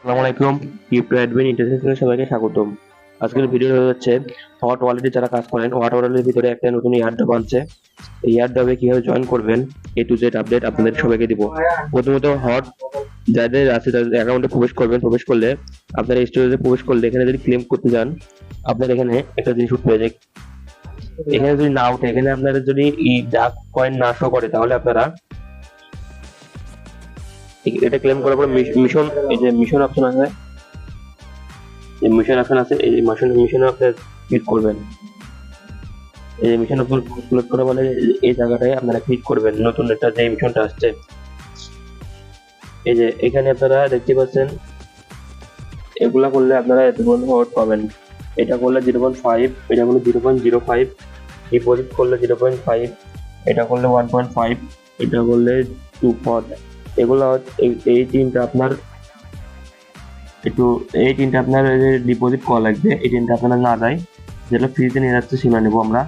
আসসালামু আলাইকুম। Crypto admin international সবাইকে স্বাগতম। আজকের ভিডিও হচ্ছে হট ওয়ালেটে যারা কাজ করেন, হট ওয়ালেটের ভিতরে একটা নতুন এয়ারড্রপ আনছে। এই এয়ারড্রপে কিভাবে জয়েন করবেন এ টু জেড আপডেট আপনাদের সবাইকে দিব। প্রথমত হট যাদের আছে তাদের অ্যাকাউন্টে প্রবেশ করবেন। প্রবেশ করলে আপনার স্টোরেজে প্রবেশ করলে এখানে যদি ক্লেম করতে যান, আপনার এখানে একটা জিনিস উঠবে যে এখানে যদি না উঠে, এখানে আপনাদের যদি এই ডাক কয়েন না শো করে, তাহলে আপনারা এটা ক্লেম করার পর মিশন, এই যে মিশন অপশন আছে, এই মিশন অপশন আছে, এই মিশনে আপনি ক্লিক করবেন। এই মিশন অপশন ক্লিক করা বলে এই জায়গাটায় আপনারা ক্লিক করবেন। নতুন একটা যে মিশনটা আসছে, এই যে এখানে আপনারা দেখতে পাচ্ছেন, এগুলা করলে আপনারা এত হট পাবেন। এটা করলে 0.5, এটা করলে 0.05, ডিপোজিট করলে 0.5, এটা করলে 1.5, এটা করলে 2 এগুলো এই তিনটা আপনার একটু, এই তিনটা আপনার ডিপোজিট করা লাগবে। এই তিনটা আপনারা না যায়, যেটা ফ্রিতে নিয়ে যাচ্ছে সেটা নেবো আমরা।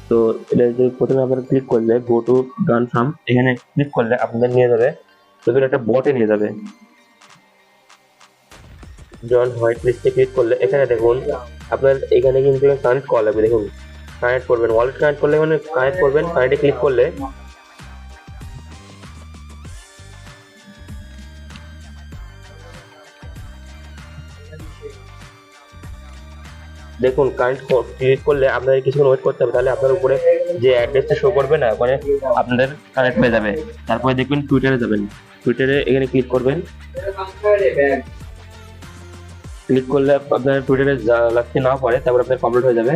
তো এটা যে প্রথমে আপনারা ক্লিক করলে গো টু গান ফার্ম, এখানে ক্লিক করলে আপনাদের নিয়ে যাবে তোদের একটা বটে নিয়ে যাবে। জয়েন হোয়াইট লিস্টে ক্লিক করলে এখানে দেখুন আপনার এখানে কিন্তু কানেক্ট করা লাগবে। দেখুন কানেক্ট করবেন, ওয়ালেট কানেক্ট করলে মানে কানেক্ট করবেন। কানেক্টে ক্লিক করলে দেখুন কানেক্ট ক্লিক করলে আপনাদের কিছুক্ষণ ওয়েট করতে হবে, তাহলে আপনার উপরে যে অ্যাড্রেসটা শো করবে না, ওখানে আপনাদের কানেক্ট হয়ে যাবে। তারপরে দেখবেন টুইটারে যাবেন, টুইটারে এখানে ক্লিক করবেন। ক্লিক করলে আপনার টুইটারে লাগতে না পারে, তারপর আপনার কমপ্লিট হয়ে যাবে।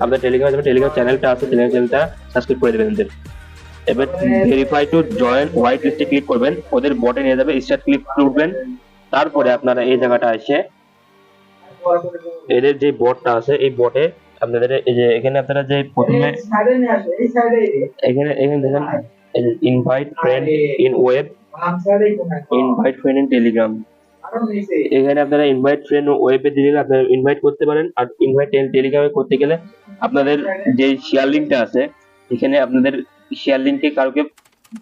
আপনার টেলিগ্রামে যাবেন, টেলিগ্রাম চ্যানেলটা আছে, টেলিগ্রাম চ্যানেলটা সাবস্ক্রাইব করে দেবেন ওদের। এবার ভেরিফাই টু জয়েন হোয়াইট লিস্টে ক্লিক করবেন, ওদের বটে নিয়ে যাবে। স্টার্ট ক্লিক উঠবেন, তারপরে আপনারা এই জায়গাটা এসে এদের যে বটটা আছে এই বটে আপনাদের এই যে এখানে আপনারা যে প্রথমে এখানে এখানে দেখেন invite friend in web, invite friend in Telegram, এখানে আপনারা ইনভাইট ফ্রেন্ড ওয়েবে দিলে আপনারা ইনভাইট করতে পারেন। আর ইনভাইট টেলিগ্রামে করতে গেলে আপনাদের যে শেয়ার লিঙ্কটা আছে, এখানে আপনাদের শেয়ার লিঙ্কে কাউকে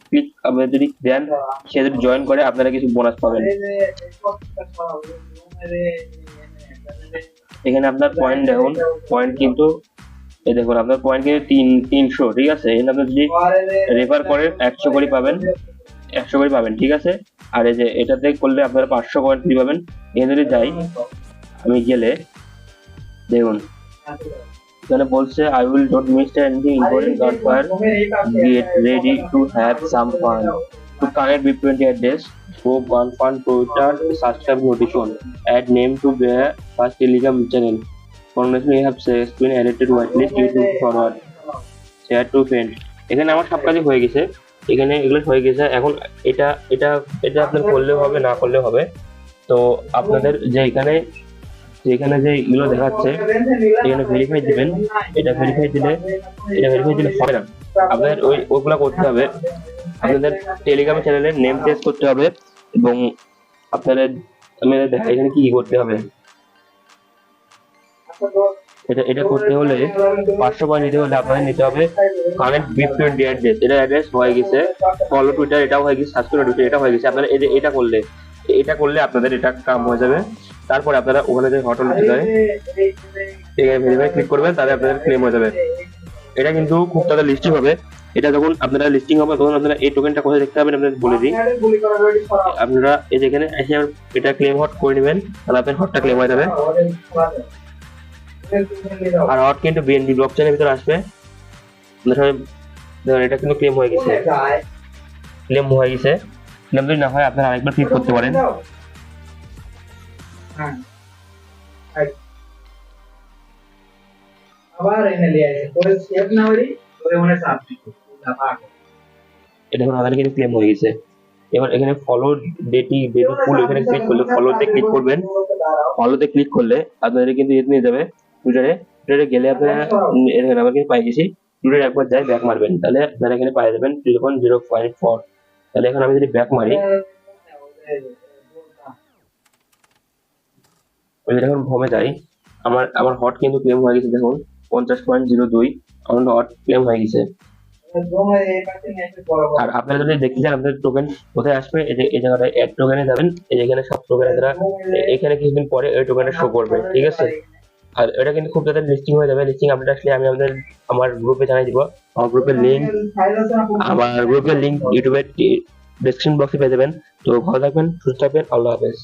ক্লিক আপনারা যদি দেন, সে যদি জয়েন করে আপনারা কিছু বোনাস পাবেন। এখানে আপনার পয়েন্ট দেখুন, পয়েন্ট কিন্তু এই দেখুন আপনার পয়েন্ট কিন্তু 300, ঠিক আছে। এখানে আপনি যদি রেফার করেন 100 করে পাবেন, 100 করে পাবেন, ঠিক আছে। আর এই যে এটাতে করলে আপনারা 500 পয়েন্ট ফ্রি পাবেন। এখানে যদি যাই, আমি গেলে দেখুন এখানে বলছে I will don't miss anything important, transfer get ready to have some fun to connect with 20 address, go one fun Twitter, subscribe notification, add name to their first Telegram channel. Congratulations, you have been added to whitelist, YouTube forward, share to friend. এখানে আমার সব কাজই হয়ে গেছে, এখানে এগুলো হয়ে গেছে। এখন এটা এটা এটা আপনার করলেও হবে, না করলেও হবে। তো আপনাদের যে এখানে যেখানে যে এগুলো দেখাচ্ছে, এখানে ভেরিফাই দিবেন। এটা ভেরিফাই দিলে হবে না, আপনাদের ওইগুলো করতে হবে। আপনাদের টেলিগ্রাম চ্যানেলের নেম চেঞ্জ করতে হবে, এবং আপনাদের এখানে কি করতে হবে, এটা করতে হলে 500 পয়েন্ট নিতে হলে আপনাদের নিতে হবে কানেক্ট with 20 অ্যাড্রেস। এটা অ্যাড্রেস হয়ে গেছে, ফলো টুইটার এটাও হয়ে গেছে, সাবস্ক্রাইব টুইটার এটা হয়ে গেছে। আপনারা এটা করলে আপনাদের এটা কাম হয়ে যাবে। তারপরে আপনারা ওখানে যে হটল দিতে হয়, এখানে ভেরিফাই ক্লিক করবেন, তাহলে আপনাদের ক্লেম হয়ে যাবে। এটা কিন্তু খুব তাড়াতাড়ি লিস্টিং হবে। এটা যখন আপনারা লিস্টিং হবে, তখন আপনারা এই টোকেনটা কোথায় দেখতে পাবেন আপনাদের বলে দিই। আপনারা এই যেখানে এসে এটা ক্লেম হট করে নেবেন, তাহলে আপনার হটটা ক্লেম হয়ে যাবে। আর হট কিন্তু বিএনবি ব্লকচেনের ভিতরে আসবে। এটা কিন্তু ক্লেম হয়ে গেছে, ক্লেম যদি না হয় আপনারা আরেকবার ক্লিক করতে পারেন। এটা এখন আমাদের কিন্তু ক্লেম হয়ে গেছে। এবার এখানে ফলো ডেটি ফুল, এখানে ক্লিক করলে ফলোতে ক্লিক করবেন। ফলোতে ক্লিক করলে আপনাদের কিন্তু ইয়ে নিয়ে যাবে টুইটারে গেলে আপনারা এখানে আমরা কিন্তু পাই গেছি। টুইটারে একবার যাই ব্যাক মারবেন, তাহলে আপনারা এখানে পাই যাবেন 0.054। তাহলে এখন আমি যদি ব্যাক মারি, এখন হোমে যাই, আমার হট কিন্তু ক্লেম হয়ে গেছে। দেখুন 50.02 আমার হট ক্লেম হয়ে গেছে। আর আপনারা যদি দেখতে চান আপনাদের টোকেন কোথায় আসবে, এই যে এই জায়গাটায় অ্যাড টোকেনে যাবেন, এই যেখানে সব টোকেন আপনারা এখানে কিছুদিন পরে এই টোকেনটা শো করবে, ঠিক আছে। আর এটা কিন্তু খুব তাড়াতাড়ি লিস্টিং হয়ে যাবে। লিস্টিং আপডেট আসলে আমি আমার গ্রুপে জানাই দিব। আমার গ্রুপের লিংক ইউটিউবের ডেসক্রিপশন বক্সে পেয়ে যাবেন। তো ভালো থাকবেন, সুস্থ থাকবেন, আল্লাহ হাফেজ।